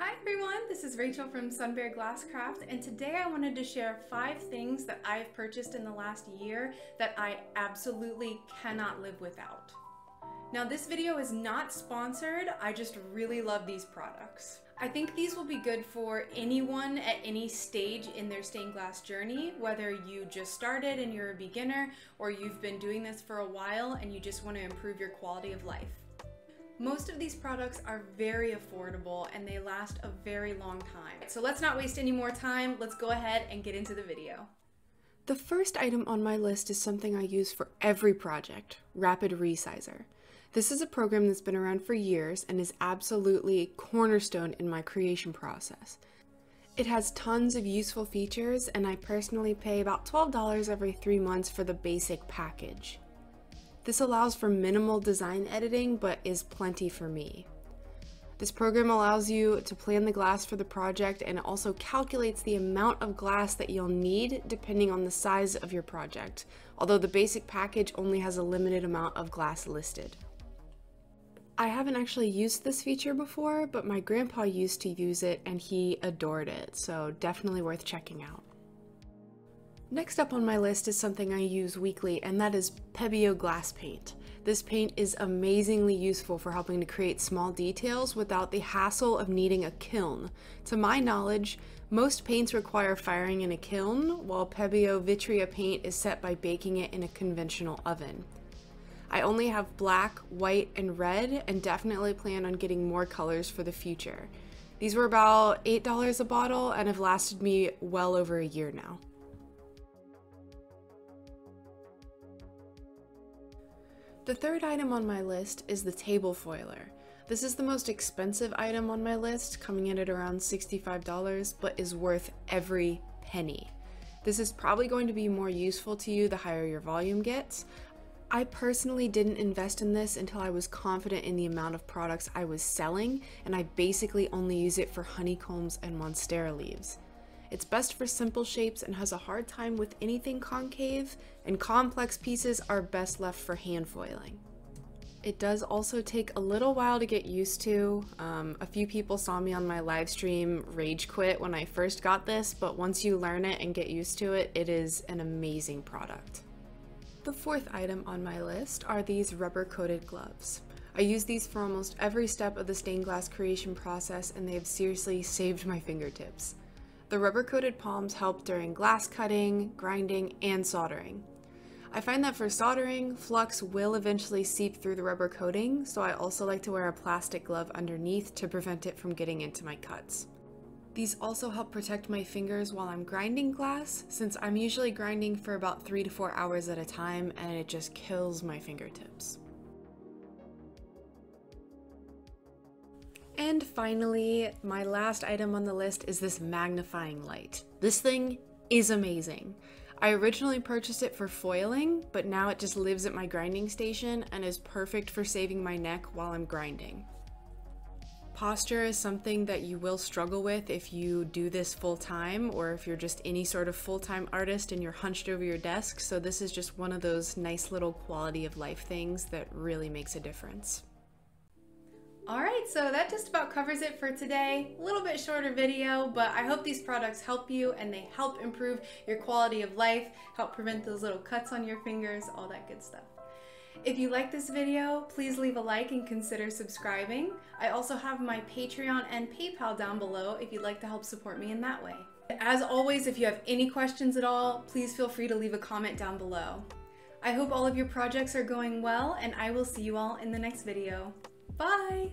Hi everyone, this is Rachel from Sunbear Glasscraft, and today I wanted to share 5 things that I've purchased in the last year that I absolutely cannot live without. Now this video is not sponsored, I just really love these products. I think these will be good for anyone at any stage in their stained glass journey, whether you just started and you're a beginner, or you've been doing this for a while and you just want to improve your quality of life. Most of these products are very affordable and they last a very long time. So let's not waste any more time. Let's go ahead and get into the video. The first item on my list is something I use for every project, Rapid Resizer. This is a program that's been around for years and is absolutely cornerstone in my creation process. It has tons of useful features and I personally pay about $12 every 3 months for the basic package. This allows for minimal design editing, but is plenty for me. This program allows you to plan the glass for the project and it also calculates the amount of glass that you'll need depending on the size of your project, although the basic package only has a limited amount of glass listed. I haven't actually used this feature before, but my grandpa used to use it and he adored it, so definitely worth checking out. Next up on my list is something I use weekly, and that is Pebeo glass paint. This paint is amazingly useful for helping to create small details without the hassle of needing a kiln. To my knowledge, most paints require firing in a kiln, while Pebeo Vitrea paint is set by baking it in a conventional oven. I only have black, white, and red, and definitely plan on getting more colors for the future. These were about $8 a bottle and have lasted me well over a year now. The third item on my list is the table foiler. This is the most expensive item on my list, coming in at around $65, but is worth every penny. This is probably going to be more useful to you the higher your volume gets. I personally didn't invest in this until I was confident in the amount of products I was selling, and I basically only use it for honeycombs and monstera leaves. It's best for simple shapes and has a hard time with anything concave, and complex pieces are best left for hand foiling. It does also take a little while to get used to. A few people saw me on my live stream rage quit when I first got this, but once you learn it and get used to it, it is an amazing product. The fourth item on my list are these rubber-coated gloves. I use these for almost every step of the stained glass creation process, and they have seriously saved my fingertips. The rubber-coated palms help during glass cutting, grinding, and soldering. I find that for soldering, flux will eventually seep through the rubber coating, so I also like to wear a plastic glove underneath to prevent it from getting into my cuts. These also help protect my fingers while I'm grinding glass, since I'm usually grinding for about 3 to 4 hours at a time and it just kills my fingertips. And finally, my last item on the list is this magnifying light. This thing is amazing. I originally purchased it for foiling, but now it just lives at my grinding station and is perfect for saving my neck while I'm grinding. Posture is something that you will struggle with if you do this full time, or if you're just any sort of full-time artist and you're hunched over your desk, so this is just one of those nice little quality of life things that really makes a difference. Alright, so that just about covers it for today. A little bit shorter video, but I hope these products help you and they help improve your quality of life, help prevent those little cuts on your fingers, all that good stuff. If you like this video, please leave a like and consider subscribing. I also have my Patreon and PayPal down below if you'd like to help support me in that way. As always, if you have any questions at all, please feel free to leave a comment down below. I hope all of your projects are going well, and I will see you all in the next video. Bye!